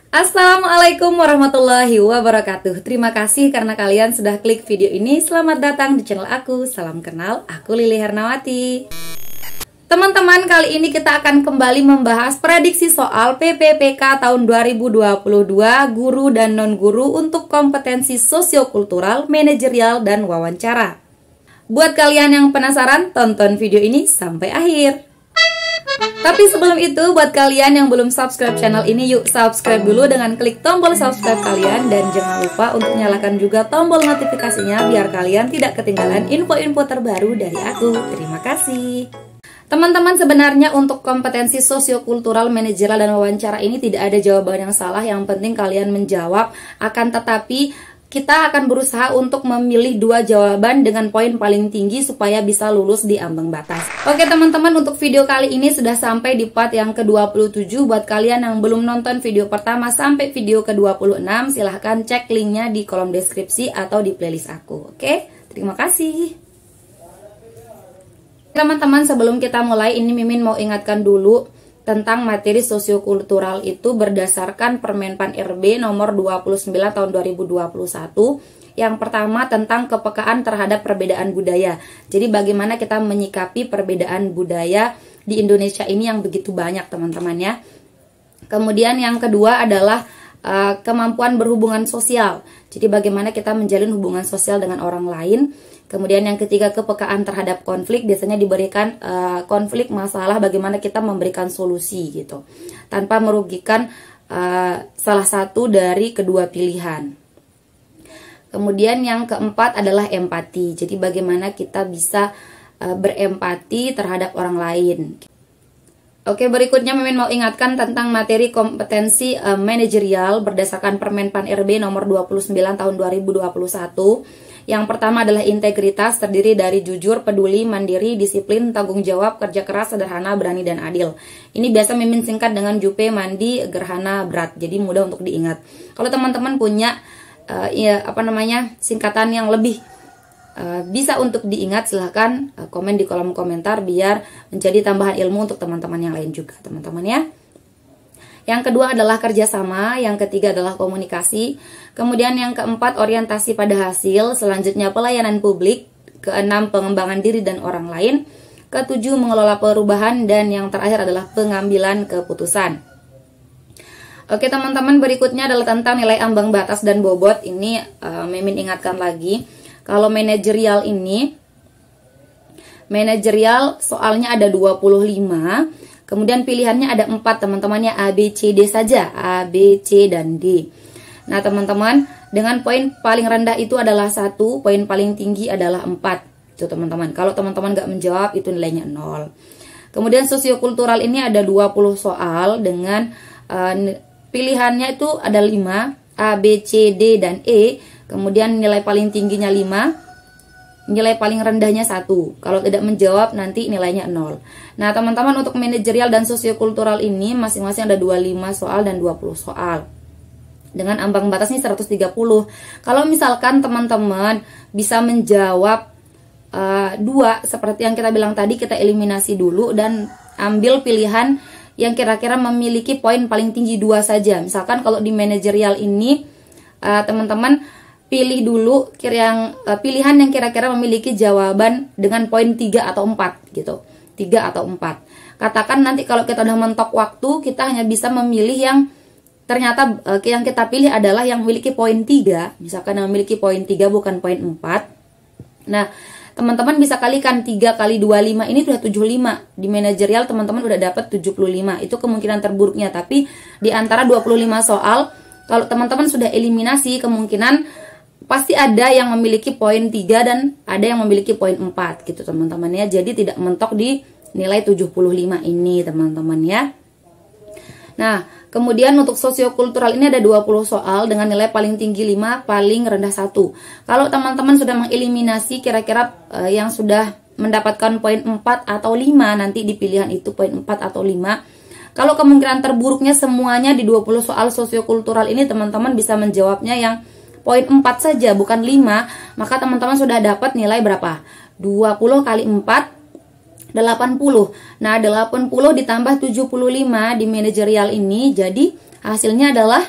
Assalamualaikum warahmatullahi wabarakatuh. Terima kasih karena kalian sudah klik video ini. Selamat datang di channel aku. Salam kenal, aku Lili Hernawati. Teman-teman, kali ini kita akan kembali membahas prediksi soal PPPK tahun 2022 guru dan non-guru untuk kompetensi sosiokultural, manajerial, dan wawancara. Buat kalian yang penasaran, tonton video ini sampai akhir. Tapi sebelum itu, buat kalian yang belum subscribe channel ini, yuk subscribe dulu dengan klik tombol subscribe kalian. Dan jangan lupa untuk nyalakan juga tombol notifikasinya biar kalian tidak ketinggalan info-info terbaru dari aku. Terima kasih. Teman-teman, sebenarnya untuk kompetensi sosiokultural, manajerial, dan wawancara ini tidak ada jawaban yang salah. Yang penting kalian menjawab. Akan tetapi kita akan berusaha untuk memilih dua jawaban dengan poin paling tinggi supaya bisa lulus di ambang batas. Oke teman-teman, untuk video kali ini sudah sampai di part yang ke-27. Buat kalian yang belum nonton video pertama sampai video ke-26, silahkan cek linknya di kolom deskripsi atau di playlist aku. Oke, terima kasih. Teman-teman, sebelum kita mulai, ini Mimin mau ingatkan dulu tentang materi sosiokultural itu berdasarkan Permenpan RB nomor 29 tahun 2021. Yang pertama tentang kepekaan terhadap perbedaan budaya. Jadi bagaimana kita menyikapi perbedaan budaya di Indonesia ini yang begitu banyak teman-teman ya. Kemudian yang kedua adalah kemampuan berhubungan sosial. Jadi bagaimana kita menjalin hubungan sosial dengan orang lain. Kemudian yang ketiga, kepekaan terhadap konflik. Biasanya diberikan konflik masalah, bagaimana kita memberikan solusi gitu tanpa merugikan salah satu dari kedua pilihan. Kemudian yang keempat adalah empati. Jadi bagaimana kita bisa berempati terhadap orang lain. Oke, berikutnya Mimin mau ingatkan tentang materi kompetensi manajerial berdasarkan Permenpan RB nomor 29 tahun 2021. Yang pertama adalah integritas, terdiri dari jujur, peduli, mandiri, disiplin, tanggung jawab, kerja keras, sederhana, berani, dan adil. Ini biasa Mimin singkat dengan JUPE, mandi, gerhana, berat. Jadi mudah untuk diingat. Kalau teman-teman punya singkatan yang lebih bisa untuk diingat, silahkan komen di kolom komentar biar menjadi tambahan ilmu untuk teman-teman yang lain juga, teman-teman ya. Yang kedua adalah kerjasama, yang ketiga adalah komunikasi, kemudian yang keempat orientasi pada hasil, selanjutnya pelayanan publik, keenam pengembangan diri dan orang lain, ketujuh mengelola perubahan, dan yang terakhir adalah pengambilan keputusan. Oke teman-teman, berikutnya adalah tentang nilai ambang batas dan bobot. Ini Mimin ingatkan lagi, kalau manajerial ini, manajerial soalnya ada 25. Kemudian pilihannya ada 4 teman-temannya, A, B, C, D saja. A, B, C, dan D. Nah teman-teman, dengan poin paling rendah itu adalah 1, poin paling tinggi adalah 4. Itu teman-teman. Kalau teman-teman nggak menjawab, itu nilainya 0. Kemudian sosiokultural ini ada 20 soal dengan pilihannya itu ada 5. A, B, C, D, dan E. Kemudian nilai paling tingginya 5. Nilai paling rendahnya 1. Kalau tidak menjawab nanti nilainya 0. Nah teman-teman, untuk manajerial dan sosiokultural ini masing-masing ada 25 soal dan 20 soal. Dengan ambang batasnya 130. Kalau misalkan teman-teman bisa menjawab 2 seperti yang kita bilang tadi, kita eliminasi dulu dan ambil pilihan yang kira-kira memiliki poin paling tinggi 2 saja. Misalkan kalau di manajerial ini teman-teman pilih dulu pilihan yang kira-kira memiliki jawaban dengan poin 3 atau 4 gitu. 3 atau 4. Katakan nanti kalau kita udah mentok waktu, kita hanya bisa memilih yang ternyata yang kita pilih adalah yang memiliki poin 3. Misalkan yang memiliki poin 3 bukan poin 4. Nah, teman-teman bisa kalikan 3 kali 25 ini sudah 75. Di manajerial teman-teman udah dapat 75. Itu kemungkinan terburuknya. Tapi di antara 25 soal, kalau teman-teman sudah eliminasi, kemungkinan pasti ada yang memiliki poin 3 dan ada yang memiliki poin 4 gitu teman-teman ya. Jadi tidak mentok di nilai 75 ini teman-teman ya. Nah, kemudian untuk sosiokultural ini ada 20 soal dengan nilai paling tinggi 5, paling rendah 1. Kalau teman-teman sudah mengeliminasi kira-kira yang sudah mendapatkan poin 4 atau 5, nanti di pilihan itu poin 4 atau 5. Kalau kemungkinan terburuknya semuanya di 20 soal sosiokultural ini teman-teman bisa menjawabnya yang poin 4 saja, bukan 5, maka teman-teman sudah dapat nilai berapa? 20 kali 4, 80. Nah, 80 ditambah 75 di manajerial ini, jadi hasilnya adalah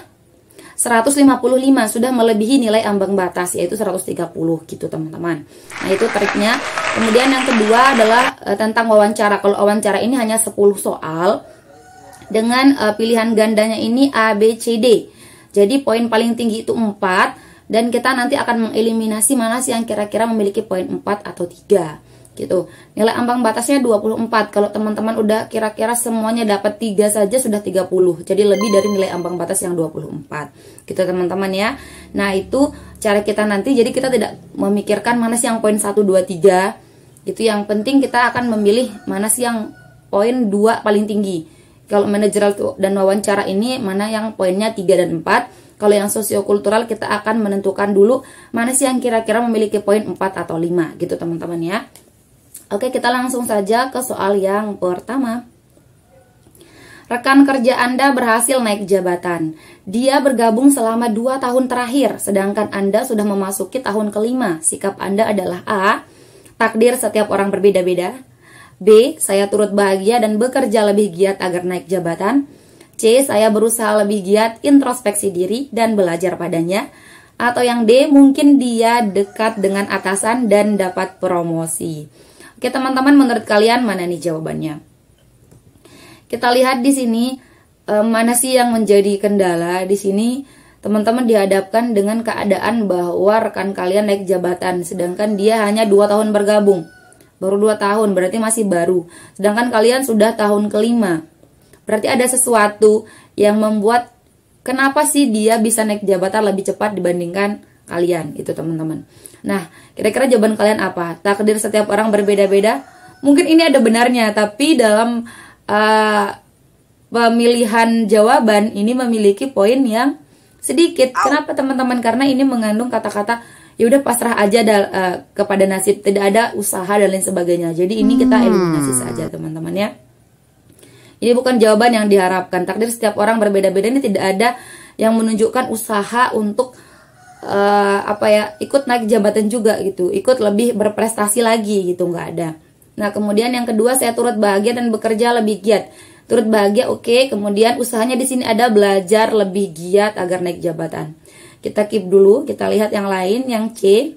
155 sudah melebihi nilai ambang batas, yaitu 130 gitu teman-teman. Nah itu triknya. Kemudian yang kedua adalah tentang wawancara. Kalau wawancara ini hanya 10 soal dengan pilihan gandanya ini A, B, C, D. Jadi poin paling tinggi itu 4, dan kita nanti akan mengeliminasi mana sih yang kira-kira memiliki poin 4 atau 3 gitu. Nilai ambang batasnya 24. Kalau teman-teman udah kira-kira semuanya dapat 3 saja sudah 30. Jadi lebih dari nilai ambang batas yang 24. Gitu teman-teman ya. Nah, itu cara kita nanti. Jadi kita tidak memikirkan mana sih yang poin 1 2 3. Gitu. Yang penting kita akan memilih mana sih yang poin 2 paling tinggi. Kalau manajerial dan wawancara ini mana yang poinnya 3 dan 4. Kalau yang sosiokultural kita akan menentukan dulu mana sih yang kira-kira memiliki poin 4 atau 5 gitu teman-teman ya. Oke, kita langsung saja ke soal yang pertama. Rekan kerja Anda berhasil naik jabatan. Dia bergabung selama 2 tahun terakhir, sedangkan Anda sudah memasuki tahun kelima. Sikap Anda adalah A. Takdir setiap orang berbeda-beda. B. Saya turut bahagia dan bekerja lebih giat agar naik jabatan. C. Saya berusaha lebih giat, introspeksi diri, dan belajar padanya. Atau yang D. Mungkin dia dekat dengan atasan dan dapat promosi. Oke teman-teman, menurut kalian mana nih jawabannya? Kita lihat di sini mana sih yang menjadi kendala. Di sini teman-teman dihadapkan dengan keadaan bahwa rekan kalian naik jabatan, sedangkan dia hanya 2 tahun bergabung. Baru 2 tahun, berarti masih baru. Sedangkan kalian sudah tahun kelima. Berarti ada sesuatu yang membuat kenapa sih dia bisa naik jabatan lebih cepat dibandingkan kalian, itu teman-teman. Nah, kira-kira jawaban kalian apa? Takdir setiap orang berbeda-beda. Mungkin ini ada benarnya, tapi dalam pemilihan jawaban ini memiliki poin yang sedikit. Kenapa teman-teman? Karena ini mengandung kata-kata ya udah pasrah aja kepada nasib, tidak ada usaha dan lain sebagainya. Jadi ini kita eliminasi saja teman-teman ya. Ini bukan jawaban yang diharapkan. Takdir setiap orang berbeda-beda ini tidak ada yang menunjukkan usaha untuk ikut naik jabatan juga gitu, ikut lebih berprestasi lagi gitu, nggak ada. Nah kemudian yang kedua, saya turut bahagia dan bekerja lebih giat. Turut bahagia oke. Kemudian usahanya di sini ada belajar lebih giat agar naik jabatan. Kita keep dulu, kita lihat yang lain, yang C.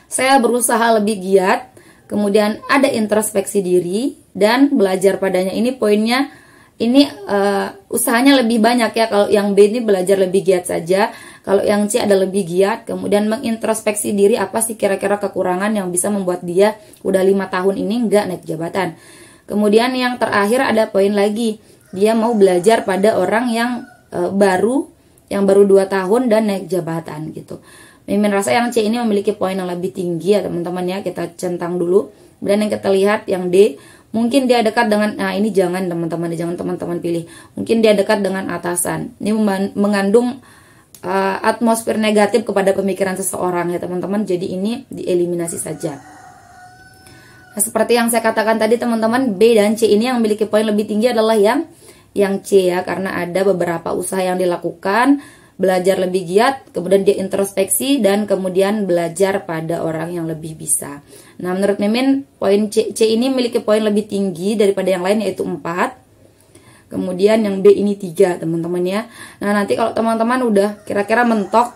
Saya berusaha lebih giat, kemudian ada introspeksi diri dan belajar padanya. Ini poinnya, ini usahanya lebih banyak ya. Kalau yang B ini belajar lebih giat saja. Kalau yang C ada lebih giat, kemudian mengintrospeksi diri apa sih kira-kira kekurangan yang bisa membuat dia udah 5 tahun ini nggak naik jabatan. Kemudian yang terakhir ada poin lagi, dia mau belajar pada orang yang baru 2 tahun dan naik jabatan gitu. Mimin rasa yang C ini memiliki poin yang lebih tinggi ya teman-teman ya, kita centang dulu. Kemudian yang kita lihat yang D, mungkin dia dekat dengan, nah ini jangan teman-teman, jangan teman-teman pilih. Mungkin dia dekat dengan atasan. Ini mengandung atmosfer negatif kepada pemikiran seseorang ya teman-teman. Jadi ini dieliminasi saja. Nah, seperti yang saya katakan tadi teman-teman, B dan C ini yang memiliki poin lebih tinggi adalah yang C ya, karena ada beberapa usaha yang dilakukan, belajar lebih giat, kemudian dia introspeksi dan kemudian belajar pada orang yang lebih bisa. Nah, menurut Mimin poin C ini memiliki poin lebih tinggi daripada yang lain, yaitu 4. Kemudian yang B ini 3 teman-teman ya. Nah nanti kalau teman-teman udah kira-kira mentok,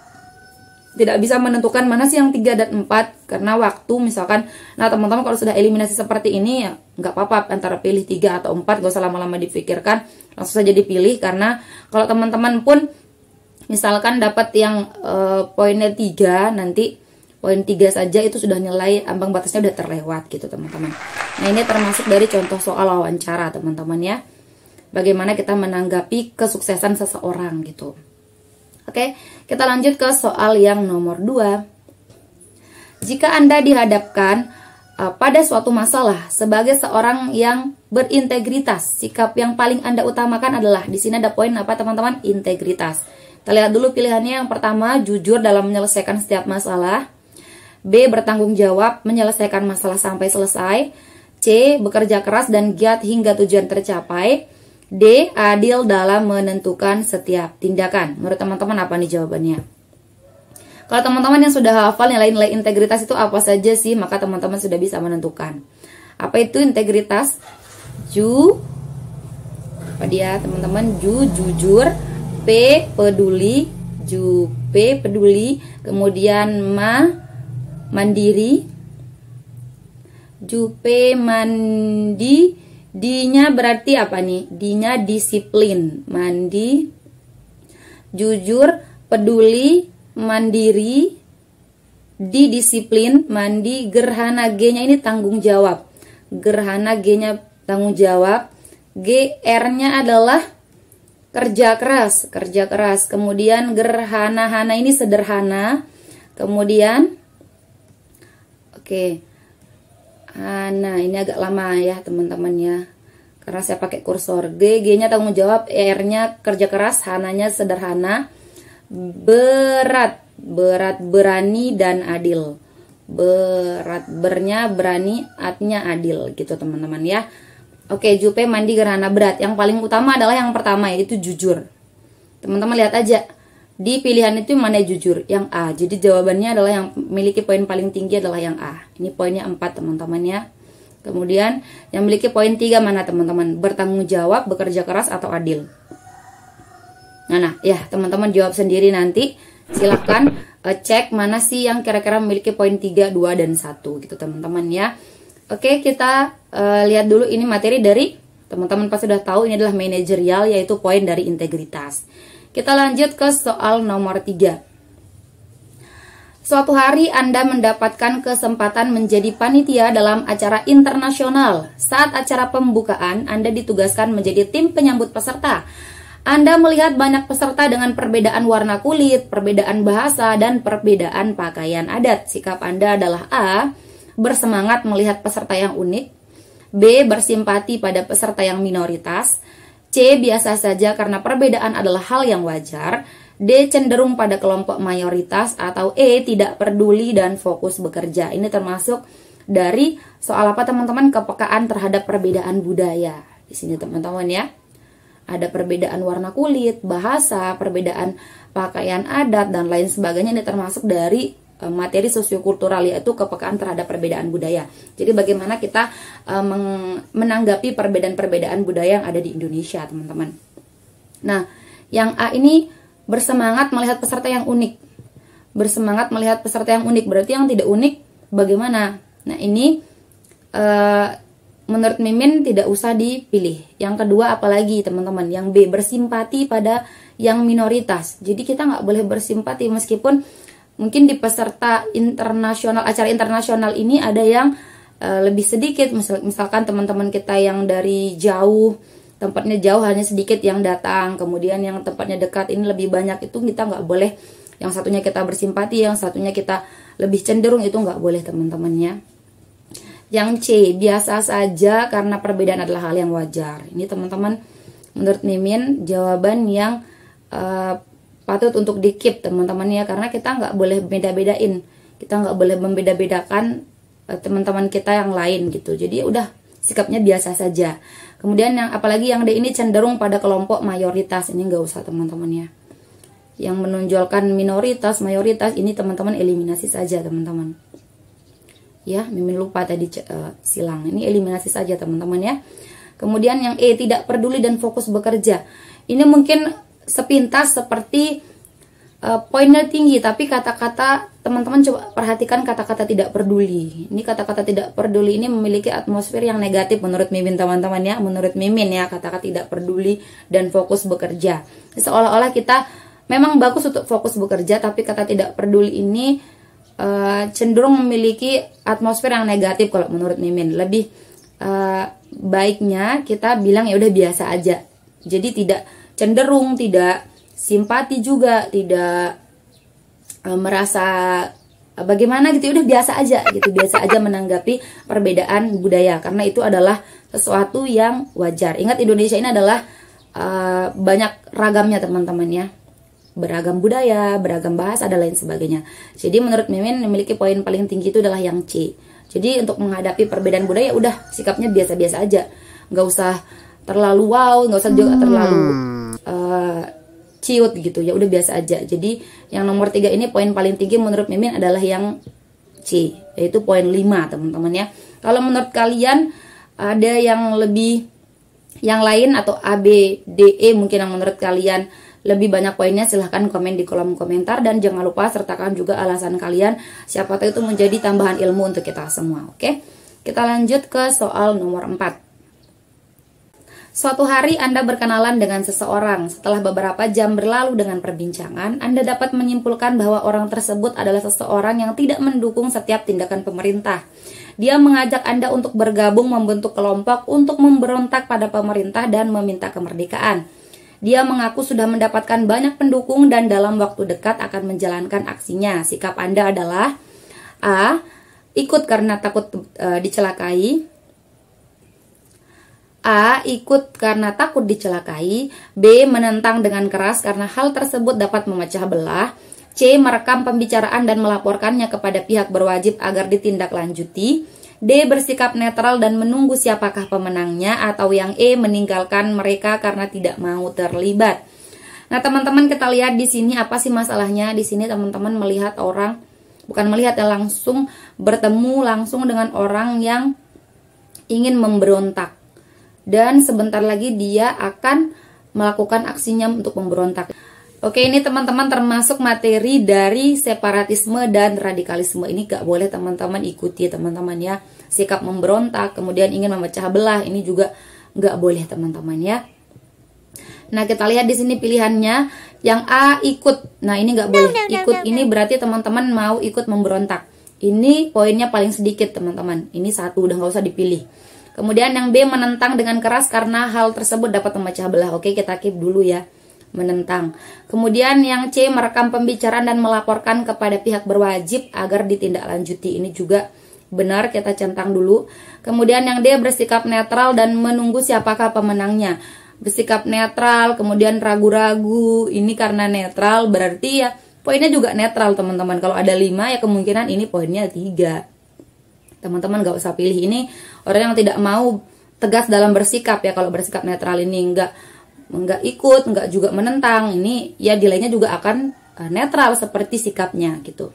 tidak bisa menentukan mana sih yang 3 dan 4 karena waktu misalkan. Nah teman-teman kalau sudah eliminasi seperti ini ya nggak apa-apa antara pilih 3 atau 4, gak usah lama-lama dipikirkan, langsung saja dipilih. Karena kalau teman-teman pun misalkan dapat yang poinnya 3, nanti poin 3 saja itu sudah nilai ambang batasnya udah terlewat gitu teman-teman. Nah ini termasuk dari contoh soal wawancara teman-teman ya. Bagaimana kita menanggapi kesuksesan seseorang gitu. Oke, kita lanjut ke soal yang nomor 2. Jika Anda dihadapkan pada suatu masalah sebagai seorang yang berintegritas, sikap yang paling Anda utamakan adalah, di sini ada poin apa teman-teman? Integritas. Kita lihat dulu pilihannya. Yang pertama, jujur dalam menyelesaikan setiap masalah. B, bertanggung jawab menyelesaikan masalah sampai selesai. C, bekerja keras dan giat hingga tujuan tercapai. D, adil dalam menentukan setiap tindakan. Menurut teman-teman apa nih jawabannya? Kalau teman-teman yang sudah hafal nilai-nilai integritas itu apa saja sih, maka teman-teman sudah bisa menentukan. Apa itu integritas? Apa dia teman-teman? Jujur. P, peduli. Jupe peduli, kemudian mandiri, Jupe mandi, D-nya berarti apa nih? D-nya disiplin, mandi, jujur, peduli, mandiri, di disiplin, mandi, gerhana, G-nya ini tanggung jawab. Gerhana, G-nya tanggung jawab. G, R-nya adalah kerja keras. Kemudian gerhana, hana ini sederhana. Kemudian oke. Hana ini agak lama ya teman-teman ya, karena saya pakai kursor. G-nya tanggung jawab, R-nya kerja keras, Hananya sederhana. Berat, berani dan adil. Berat, bernya berani, atnya adil gitu teman-teman ya. Oke, Jupe mandi gerhana berat. Yang paling utama adalah yang pertama, yaitu jujur. Teman-teman lihat aja di pilihan itu mana jujur, yang A. Jadi jawabannya adalah yang memiliki poin paling tinggi adalah yang A. Ini poinnya 4 teman-teman ya. Kemudian yang memiliki poin 3 mana teman-teman? Bertanggung jawab, bekerja keras, atau adil. Nah ya teman-teman jawab sendiri nanti. Silahkan cek mana sih yang kira-kira memiliki poin 3, 2, dan 1 gitu teman-teman ya. Oke, kita lihat dulu ini materi dari teman-teman pasti sudah tahu, ini adalah manajerial, yaitu poin dari integritas. Kita lanjut ke soal nomor 3. Suatu hari Anda mendapatkan kesempatan menjadi panitia dalam acara internasional. Saat acara pembukaan, Anda ditugaskan menjadi tim penyambut peserta. Anda melihat banyak peserta dengan perbedaan warna kulit, perbedaan bahasa, dan perbedaan pakaian adat. Sikap Anda adalah A, bersemangat melihat peserta yang unik, B, bersimpati pada peserta yang minoritas, C, biasa saja karena perbedaan adalah hal yang wajar, D, cenderung pada kelompok mayoritas, atau E, tidak peduli dan fokus bekerja. Ini termasuk dari soal apa teman-teman? Kepekaan terhadap perbedaan budaya. Di sini teman-teman ya. Ada perbedaan warna kulit, bahasa, perbedaan pakaian adat, dan lain sebagainya. Ini termasuk dari materi sosiokultural, yaitu kepekaan terhadap perbedaan budaya. Jadi bagaimana kita menanggapi perbedaan-perbedaan budaya yang ada di Indonesia teman-teman. Nah yang A ini bersemangat melihat peserta yang unik. Bersemangat melihat peserta yang unik, berarti yang tidak unik bagaimana? Nah ini menurut Mimin tidak usah dipilih. Yang kedua apalagi teman-teman? Yang B, bersimpati pada yang minoritas. Jadi kita nggak boleh bersimpati meskipun mungkin di peserta internasional, acara internasional ini ada yang lebih sedikit. Misalkan teman-teman kita yang dari jauh, tempatnya jauh hanya sedikit yang datang. Kemudian yang tempatnya dekat ini lebih banyak, itu kita nggak boleh. Yang satunya kita bersimpati, yang satunya kita lebih cenderung, itu nggak boleh teman-temannya. Yang C, biasa saja karena perbedaan adalah hal yang wajar. Ini teman-teman menurut Mimin jawaban yang patut untuk di-keep teman-teman ya, karena kita nggak boleh beda-bedain, kita nggak boleh membeda-bedakan teman-teman kita yang lain gitu. Jadi udah sikapnya biasa saja. Kemudian yang apalagi yang D ini cenderung pada kelompok mayoritas, ini nggak usah teman-teman ya. Yang menonjolkan minoritas, mayoritas, ini teman-teman eliminasi saja teman-teman. Ya, Mimin lupa tadi silang. Ini eliminasi saja teman-teman ya. Kemudian yang E, tidak peduli dan fokus bekerja. Ini mungkin sepintas seperti poinnya tinggi, tapi kata-kata teman-teman coba perhatikan kata-kata tidak peduli. Ini kata-kata tidak peduli ini memiliki atmosfer yang negatif menurut Mimin teman-teman ya. Menurut Mimin ya, kata-kata tidak peduli dan fokus bekerja. Seolah-olah kita memang bagus untuk fokus bekerja, tapi kata tidak peduli ini cenderung memiliki atmosfer yang negatif kalau menurut Mimin. Lebih baiknya kita bilang ya udah biasa aja. Jadi tidak cenderung, tidak simpati juga, tidak merasa bagaimana gitu, udah biasa aja gitu, biasa aja menanggapi perbedaan budaya, karena itu adalah sesuatu yang wajar. Ingat Indonesia ini adalah banyak ragamnya teman-teman ya, beragam budaya, beragam bahasa, dan lain sebagainya. Jadi menurut Mimin memiliki poin paling tinggi itu adalah yang C. Jadi untuk menghadapi perbedaan budaya udah sikapnya biasa-biasa aja, nggak usah terlalu wow, nggak usah juga terlalu ciut gitu ya, udah biasa aja. Jadi yang nomor 3 ini poin paling tinggi menurut Mimin adalah yang C, yaitu poin 5 teman-teman ya. Kalau menurut kalian ada yang lebih, yang lain atau A, B, D, E mungkin yang menurut kalian lebih banyak poinnya silahkan komen di kolom komentar, dan jangan lupa sertakan juga alasan kalian, siapa tahu itu menjadi tambahan ilmu untuk kita semua. Oke, kita lanjut ke soal nomor 4. Suatu hari Anda berkenalan dengan seseorang. Setelah beberapa jam berlalu dengan perbincangan, Anda dapat menyimpulkan bahwa orang tersebut adalah seseorang yang tidak mendukung setiap tindakan pemerintah. Dia mengajak Anda untuk bergabung membentuk kelompok untuk memberontak pada pemerintah dan meminta kemerdekaan. Dia mengaku sudah mendapatkan banyak pendukung dan dalam waktu dekat akan menjalankan aksinya. Sikap Anda adalah A. Ikut karena takut dicelakai. A. Ikut karena takut dicelakai. B. Menentang dengan keras karena hal tersebut dapat memecah belah. C. Merekam pembicaraan dan melaporkannya kepada pihak berwajib agar ditindaklanjuti. D. Bersikap netral dan menunggu siapakah pemenangnya. Atau yang E. Meninggalkan mereka karena tidak mau terlibat. Nah teman-teman, kita lihat di sini apa sih masalahnya. Di sini teman-teman melihat orang, bukan melihat ya, langsung bertemu langsung dengan orang yang ingin memberontak. Dan sebentar lagi dia akan melakukan aksinya untuk memberontak. Oke, ini teman-teman termasuk materi dari separatisme dan radikalisme. Ini gak boleh teman-teman ikuti teman-teman ya. Sikap memberontak, kemudian ingin memecah belah, ini juga gak boleh teman-teman ya. Nah kita lihat di sini pilihannya. Yang A, ikut. Nah ini gak boleh. Ikut ini berarti teman-teman mau ikut memberontak. Ini poinnya paling sedikit teman-teman. Ini 1, udah gak usah dipilih. Kemudian yang B, menentang dengan keras karena hal tersebut dapat memecah belah. Oke, kita keep dulu ya, menentang. Kemudian yang C, merekam pembicaraan dan melaporkan kepada pihak berwajib agar ditindaklanjuti. Ini juga benar, kita centang dulu. Kemudian yang D, bersikap netral dan menunggu siapakah pemenangnya. Bersikap netral, kemudian ragu-ragu. Ini karena netral berarti ya poinnya juga netral teman-teman. Kalau ada 5 ya kemungkinan ini poinnya 3. Teman-teman gak usah pilih. Ini orang yang tidak mau tegas dalam bersikap ya. Kalau bersikap netral ini nggak ikut, nggak juga menentang, ini ya nilainya juga akan netral seperti sikapnya gitu.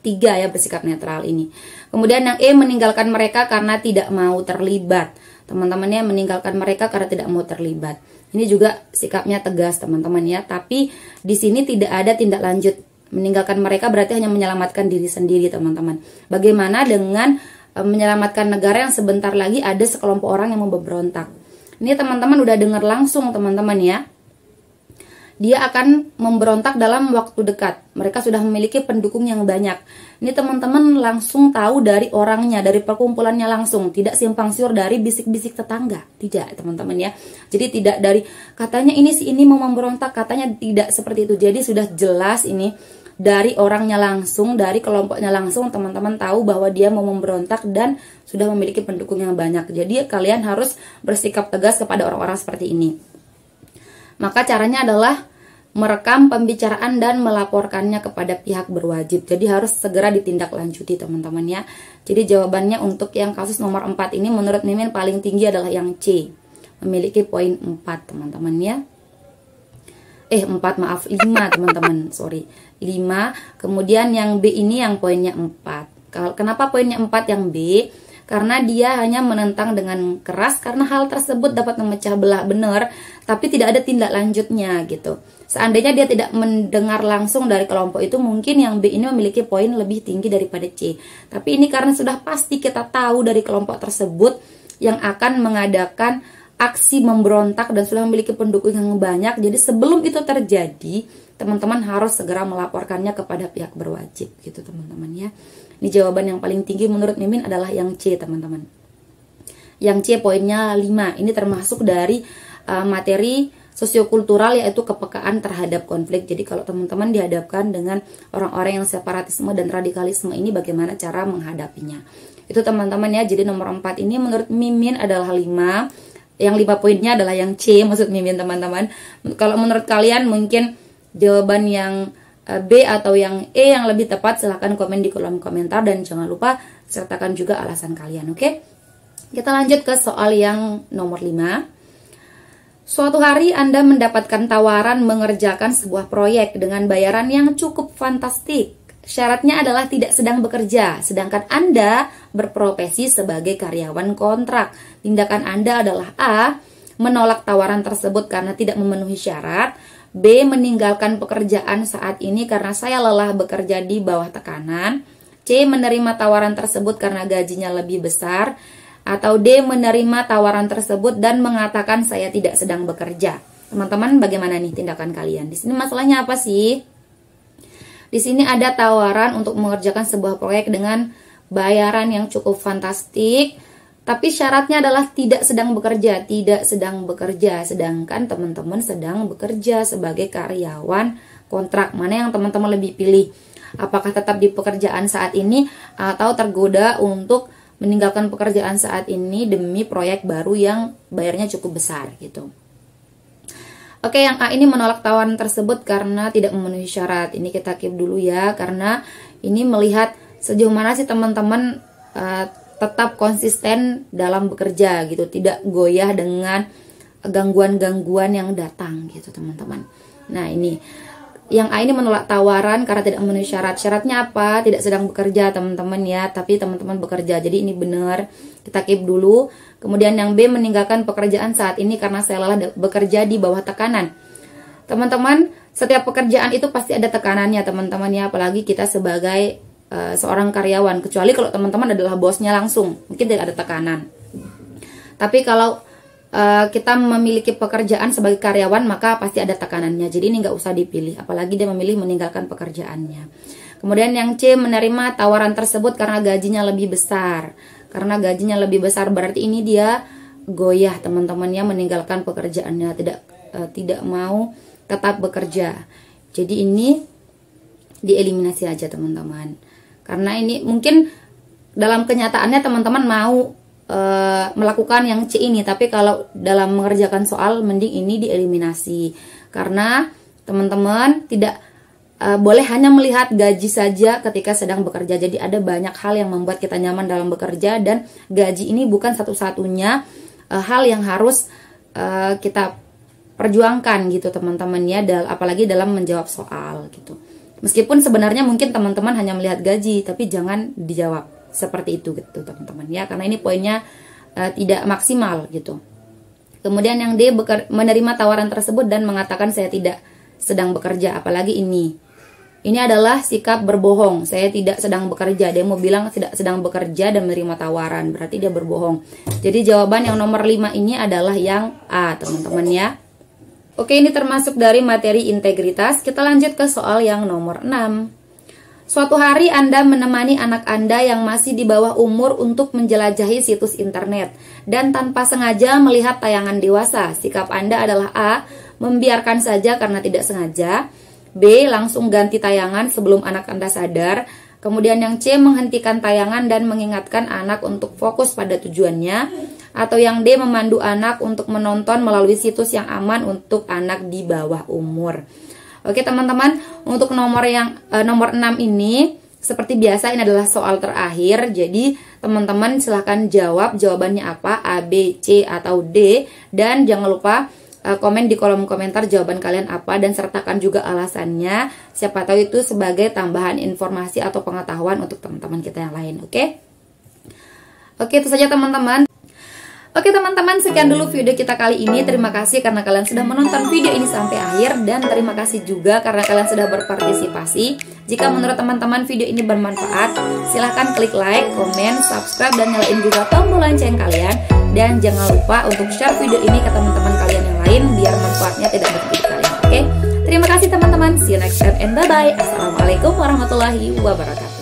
3 ya bersikap netral ini. Kemudian yang E, meninggalkan mereka karena tidak mau terlibat. Teman-temannya meninggalkan mereka karena tidak mau terlibat. Ini juga sikapnya tegas teman-teman ya. Tapi di sini tidak ada tindak lanjut. Meninggalkan mereka berarti hanya menyelamatkan diri sendiri teman-teman. Bagaimana dengan menyelamatkan negara yang sebentar lagi ada sekelompok orang yang mau memberontak. Ini teman-teman udah dengar langsung teman-teman ya. Dia akan memberontak dalam waktu dekat. Mereka sudah memiliki pendukung yang banyak. Ini teman-teman langsung tahu dari orangnya, dari perkumpulannya langsung. Tidak simpang siur dari bisik-bisik tetangga. Tidak teman-teman ya. Jadi tidak dari katanya ini si ini mau memberontak, katanya tidak seperti itu. Jadi sudah jelas ini dari orangnya langsung, dari kelompoknya langsung teman-teman tahu bahwa dia mau memberontak dan sudah memiliki pendukung yang banyak. Jadi kalian harus bersikap tegas kepada orang-orang seperti ini. Maka caranya adalah merekam pembicaraan dan melaporkannya kepada pihak berwajib. Jadi harus segera ditindaklanjuti teman-teman ya. Jadi jawabannya untuk yang kasus nomor 4 ini menurut Mimin paling tinggi adalah yang C. Memiliki poin 4 teman-teman ya. 5 teman-teman, sorry. 5, kemudian yang B ini yang poinnya 4. Kenapa poinnya 4 yang B? Karena dia hanya menentang dengan keras karena hal tersebut dapat memecah belah, benar, tapi tidak ada tindak lanjutnya gitu. Seandainya dia tidak mendengar langsung dari kelompok itu, mungkin yang B ini memiliki poin lebih tinggi daripada C. Tapi ini karena sudah pasti kita tahu dari kelompok tersebut yang akan mengadakan aksi memberontak dan sudah memiliki pendukung yang banyak. Jadi sebelum itu terjadi, teman-teman harus segera melaporkannya kepada pihak berwajib gitu teman-teman ya. Ini jawaban yang paling tinggi menurut Mimin adalah yang C teman-teman. Yang C poinnya 5. Ini termasuk dari materi sosiokultural yaitu kepekaan terhadap konflik. Jadi kalau teman-teman dihadapkan dengan orang-orang yang separatisme dan radikalisme ini bagaimana cara menghadapinya. Itu teman-teman ya. Jadi nomor 4 ini menurut Mimin adalah 5. Yang 5 poinnya adalah yang C maksud Mimin teman-teman. Kalau menurut kalian mungkin jawaban yang B atau yang E yang lebih tepat, silahkan komen di kolom komentar dan jangan lupa sertakan juga alasan kalian, oke? Kita lanjut ke soal yang nomor 5. Suatu hari Anda mendapatkan tawaran mengerjakan sebuah proyek dengan bayaran yang cukup fantastik. Syaratnya adalah tidak sedang bekerja, sedangkan Anda berprofesi sebagai karyawan kontrak. Tindakan Anda adalah A. Menolak tawaran tersebut karena tidak memenuhi syarat. B. Meninggalkan pekerjaan saat ini karena saya lelah bekerja di bawah tekanan. C. Menerima tawaran tersebut karena gajinya lebih besar. Atau D. Menerima tawaran tersebut dan mengatakan saya tidak sedang bekerja. Teman-teman, bagaimana nih tindakan kalian? Di sini masalahnya apa sih? Di sini ada tawaran untuk mengerjakan sebuah proyek dengan bayaran yang cukup fantastik, tapi syaratnya adalah tidak sedang bekerja, sedangkan teman-teman sedang bekerja sebagai karyawan kontrak. Mana yang teman-teman lebih pilih? Apakah tetap di pekerjaan saat ini atau tergoda untuk meninggalkan pekerjaan saat ini demi proyek baru yang bayarnya cukup besar gitu? Oke, yang A ini menolak tawaran tersebut karena tidak memenuhi syarat. Ini kita keep dulu ya, karena ini melihat sejauh mana sih teman-teman tetap konsisten dalam bekerja gitu, tidak goyah dengan gangguan-gangguan yang datang gitu teman-teman. Nah ini, yang A ini menolak tawaran karena tidak memenuhi syarat. Syaratnya apa? Tidak sedang bekerja teman-teman ya, tapi teman-teman bekerja. Jadi ini benar, kita keep dulu. Kemudian yang B, meninggalkan pekerjaan saat ini karena saya lelah bekerja di bawah tekanan. Teman-teman, setiap pekerjaan itu pasti ada tekanannya teman-teman ya, apalagi kita sebagai seorang karyawan. Kecuali kalau teman-teman adalah bosnya langsung, mungkin tidak ada tekanan. Tapi kalau kita memiliki pekerjaan sebagai karyawan, maka pasti ada tekanannya. Jadi ini nggak usah dipilih, apalagi dia memilih meninggalkan pekerjaannya. Kemudian yang C, menerima tawaran tersebut karena gajinya lebih besar. Karena gajinya lebih besar berarti ini dia goyah teman-teman ya, meninggalkan pekerjaannya, tidak mau tetap bekerja. Jadi ini dieliminasi aja teman-teman. Karena ini mungkin dalam kenyataannya teman-teman mau melakukan yang C ini, tapi kalau dalam mengerjakan soal mending ini dieliminasi, karena teman-teman tidak boleh hanya melihat gaji saja ketika sedang bekerja. Jadi ada banyak hal yang membuat kita nyaman dalam bekerja, dan gaji ini bukan satu-satunya hal yang harus kita perjuangkan gitu teman-teman ya, apalagi dalam menjawab soal gitu. Meskipun sebenarnya mungkin teman-teman hanya melihat gaji, tapi jangan dijawab seperti itu gitu teman-teman ya, karena ini poinnya tidak maksimal gitu. Kemudian yang D, menerima tawaran tersebut dan mengatakan saya tidak sedang bekerja. Apalagi ini adalah sikap berbohong. Saya tidak sedang bekerja. Dia mau bilang tidak sedang bekerja dan menerima tawaran, berarti dia berbohong. Jadi jawaban yang nomor 5 ini adalah yang A teman-teman ya. Oke, ini termasuk dari materi integritas. Kita lanjut ke soal yang nomor 6. Suatu hari Anda menemani anak Anda yang masih di bawah umur untuk menjelajahi situs internet dan tanpa sengaja melihat tayangan dewasa. Sikap Anda adalah A, membiarkan saja karena tidak sengaja. B, langsung ganti tayangan sebelum anak Anda sadar. Kemudian yang C, menghentikan tayangan dan mengingatkan anak untuk fokus pada tujuannya. Atau yang D, memandu anak untuk menonton melalui situs yang aman untuk anak di bawah umur. Oke teman-teman, untuk nomor 6 ini seperti biasa ini adalah soal terakhir. Jadi teman-teman silahkan jawab jawabannya apa, A, B, C, atau D. Dan jangan lupa komen di kolom komentar jawaban kalian apa, dan sertakan juga alasannya. Siapa tahu itu sebagai tambahan informasi atau pengetahuan untuk teman-teman kita yang lain. Oke, itu saja teman-teman. Oke teman-teman, sekian dulu video kita kali ini. Terima kasih karena kalian sudah menonton video ini sampai akhir, dan terima kasih juga karena kalian sudah berpartisipasi. Jika menurut teman-teman video ini bermanfaat, silahkan klik like, komen, subscribe, dan nyalain juga tombol lonceng kalian. Dan jangan lupa untuk share video ini ke teman-teman kalian yang lain biar manfaatnya tidak berhenti kalian. Oke, terima kasih teman-teman. See you next time and bye-bye. Assalamualaikum warahmatullahi wabarakatuh.